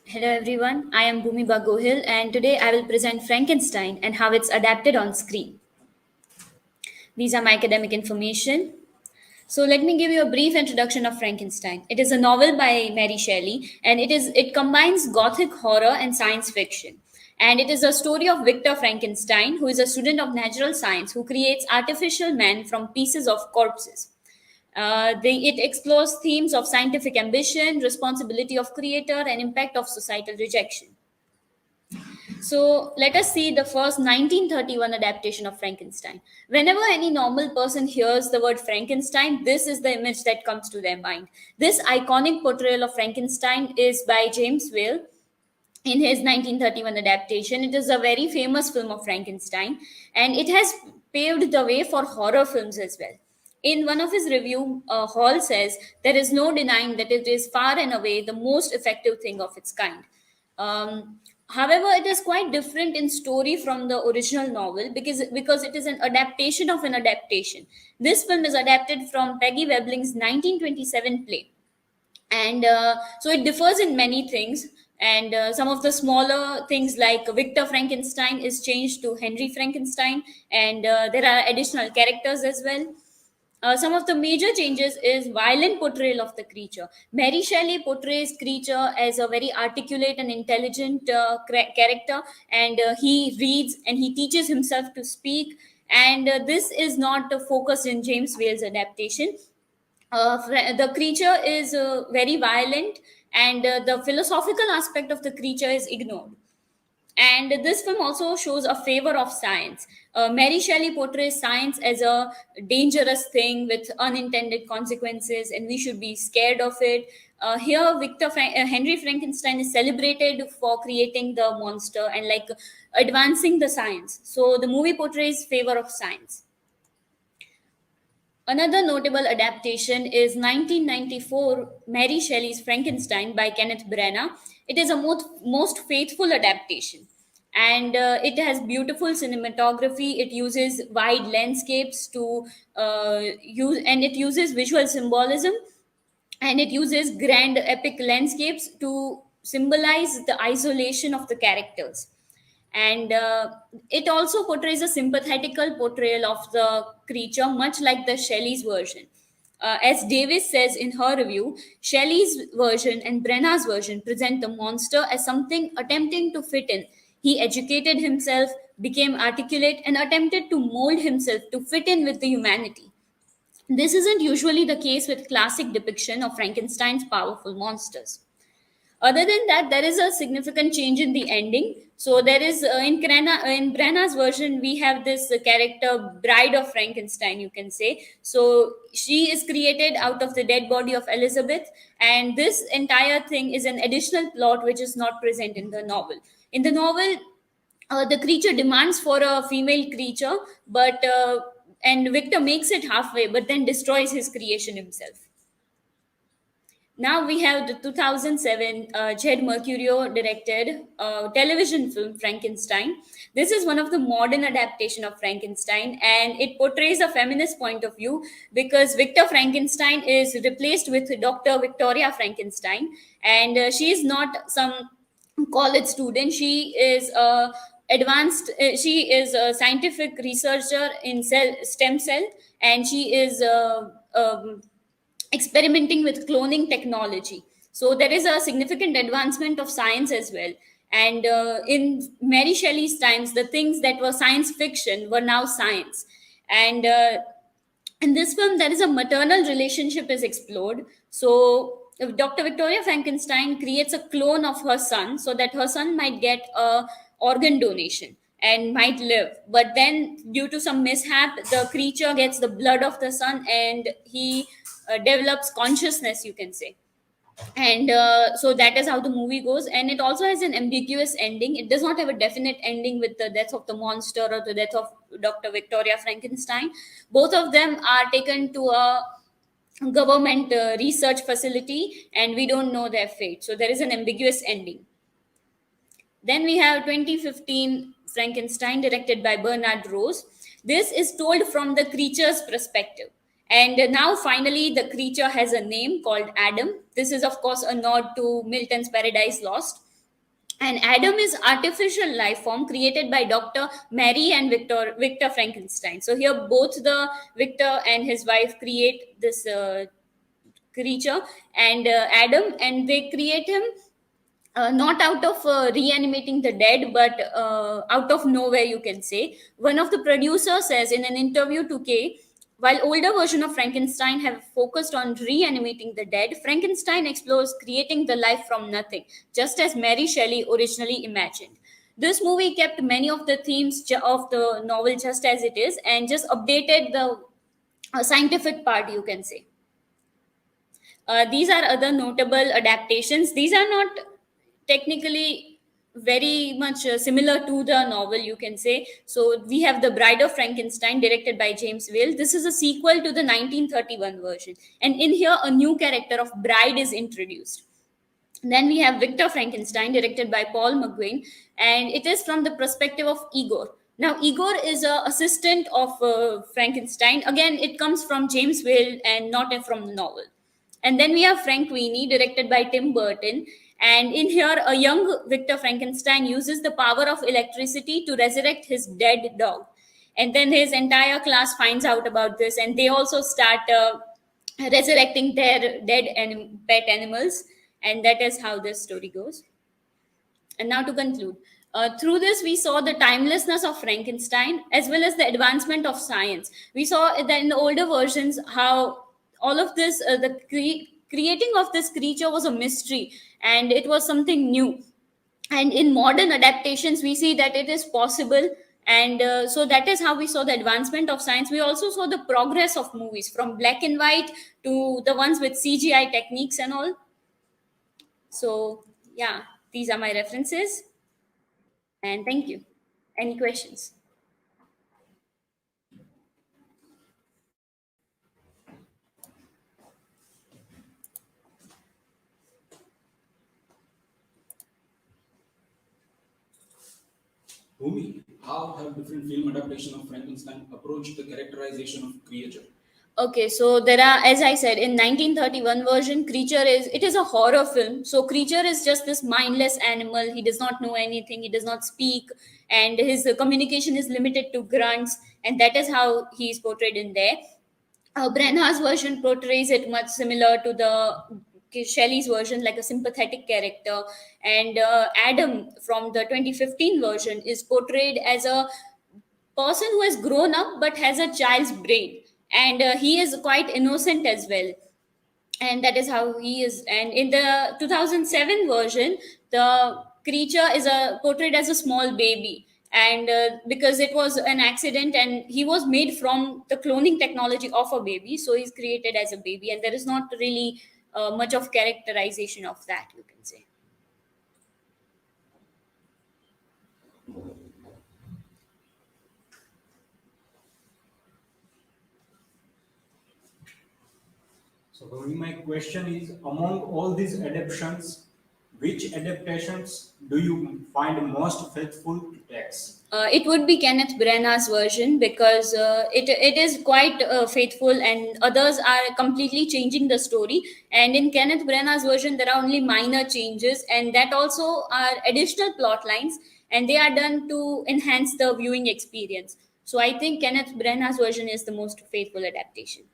Hello everyone, I am Bhumi Bagohil and today I will present Frankenstein and how it's adapted on screen. These are my academic information. So let me give you a brief introduction of Frankenstein. It is a novel by Mary Shelley and it combines gothic horror and science fiction. And it is a story of Victor Frankenstein, who is a student of natural science who creates artificial men from pieces of corpses. It explores themes of scientific ambition, responsibility of creator, and impact of societal rejection. So let us see the first 1931 adaptation of Frankenstein. Whenever any normal person hears the word Frankenstein, this is the image that comes to their mind. This iconic portrayal of Frankenstein is by James Whale in his 1931 adaptation. It is a very famous film of Frankenstein and it has paved the way for horror films as well. In one of his review, Hall says there is no denying that it is far and away the most effective thing of its kind. However, it is quite different in story from the original novel because it is an adaptation of an adaptation. This film is adapted from Peggy Webling's 1927 play, and so it differs in many things. And some of the smaller things like Victor Frankenstein is changed to Henry Frankenstein, and there are additional characters as well. Some of the major changes is violent portrayal of the creature. Mary Shelley portrays creature as a very articulate and intelligent character, and he reads and he teaches himself to speak. And this is not focused in James Whale's adaptation. The creature is very violent, and the philosophical aspect of the creature is ignored. And this film also shows a favor of science. Mary Shelley portrays science as a dangerous thing with unintended consequences, and we should be scared of it. Here, Henry Frankenstein is celebrated for creating the monster and like advancing the science. So the movie portrays favor of science. Another notable adaptation is 1994 Mary Shelley's Frankenstein by Kenneth Branagh. It is a most faithful adaptation, and it has beautiful cinematography. It uses wide landscapes to use, and it uses visual symbolism, and it uses grand epic landscapes to symbolize the isolation of the characters. And it also portrays a sympathetical portrayal of the creature, much like the Shelley's version. As Davis says in her review, Shelley's version and Brennan's version present the monster as something attempting to fit in. He educated himself, became articulate, and attempted to mold himself to fit in with the humanity. This isn't usually the case with classic depiction of Frankenstein's powerful monsters. Other than that, there is a significant change in the ending. So there is in Branagh's version, we have this character, Bride of Frankenstein, you can say. So she is created out of the dead body of Elizabeth, and this entire thing is an additional plot which is not present in the novel. In the novel, the creature demands for a female creature, but and Victor makes it halfway, but then destroys his creation himself. Now we have the 2007 Jed Mercurio directed television film Frankenstein. This is one of the modern adaptation of Frankenstein, and it portrays a feminist point of view because Victor Frankenstein is replaced with Dr. Victoria Frankenstein, and she is not some college student. She is a advanced. She is a scientific researcher in stem cell, and she is experimenting with cloning technology. So there is a significant advancement of science as well. And in Mary Shelley's times, the things that were science fiction were now science. And in this film, there is a maternal relationship is explored. So Dr. Victoria Frankenstein creates a clone of her son so that her son might get a organ donation and might live. But then, due to some mishap, the creature gets the blood of the son and he develops consciousness, you can say. And so that is how the movie goes, and it also has an ambiguous ending. It does not have a definite ending with the death of the monster or the death of Dr. Victoria Frankenstein. Both of them are taken to a government research facility, and we don't know their fate, so there is an ambiguous ending. Then we have 2015 Frankenstein, directed by Bernard Rose. This is told from the creature's perspective. And now, finally, the creature has a name called Adam. This is, of course, a nod to Milton's Paradise Lost. And Adam is artificial life form created by Dr. Mary and Victor Frankenstein. So here both the Victor and his wife create this creature, and Adam, and they create him not out of reanimating the dead, but out of nowhere, you can say. One of the producers says in an interview to Kay, while older version of Frankenstein have focused on reanimating the dead, Frankenstein explores creating the life from nothing, just as Mary Shelley originally imagined. This movie kept many of the themes of the novel just as it is, and just updated the scientific part, you can say. These are other notable adaptations. These are not technically very much similar to the novel, you can say. So we have The Bride of Frankenstein, directed by James Whale. This is a sequel to the 1931 version, and in here a new character of bride is introduced. Then we have Victor Frankenstein, directed by Paul McGuinn, and it is from the perspective of Igor. Now, Igor is a assistant of Frankenstein. Again, it comes from James Whale and not from the novel. And then we have Frankenweenie, directed by Tim Burton. And in here, a young Victor Frankenstein uses the power of electricity to resurrect his dead dog. And then his entire class finds out about this, and they also start resurrecting their dead pet animals. And that is how this story goes. And now to conclude, through this, we saw the timelessness of Frankenstein as well as the advancement of science. We saw that in the older versions how all of this, creating of this creature was a mystery and it was something new. And in modern adaptations, we see that it is possible. And so that is how we saw the advancement of science. We also saw the progress of movies from black and white to the ones with CGI techniques and all. So, yeah, these are my references. And thank you. Any questions? Bhumi, how have different film adaptations of Frankenstein approached the characterization of creature? Okay, so there are, as I said, in 1931 version, creature is, it is a horror film. So creature is just this mindless animal. He does not know anything. He does not speak, and his communication is limited to grunts, and that is how he is portrayed in there. Brenha's version portrays it much similar to the Shelley's version, like a sympathetic character. And Adam from the 2015 version is portrayed as a person who has grown up but has a child's brain, and he is quite innocent as well. And that is how he is. And in the 2007 version, the creature is portrayed as a small baby, and because it was an accident and he was made from the cloning technology of a baby, so he's created as a baby, and there is not really much of characterization of that, you can say. So, Bhumi, my question is among all these adaptations, which adaptations do you find most faithful to text? It would be Kenneth Branagh's version, because it is quite faithful, and others are completely changing the story. And in Kenneth Branagh's version, there are only minor changes, and that also are additional plot lines, and they are done to enhance the viewing experience. So I think Kenneth Branagh's version is the most faithful adaptation.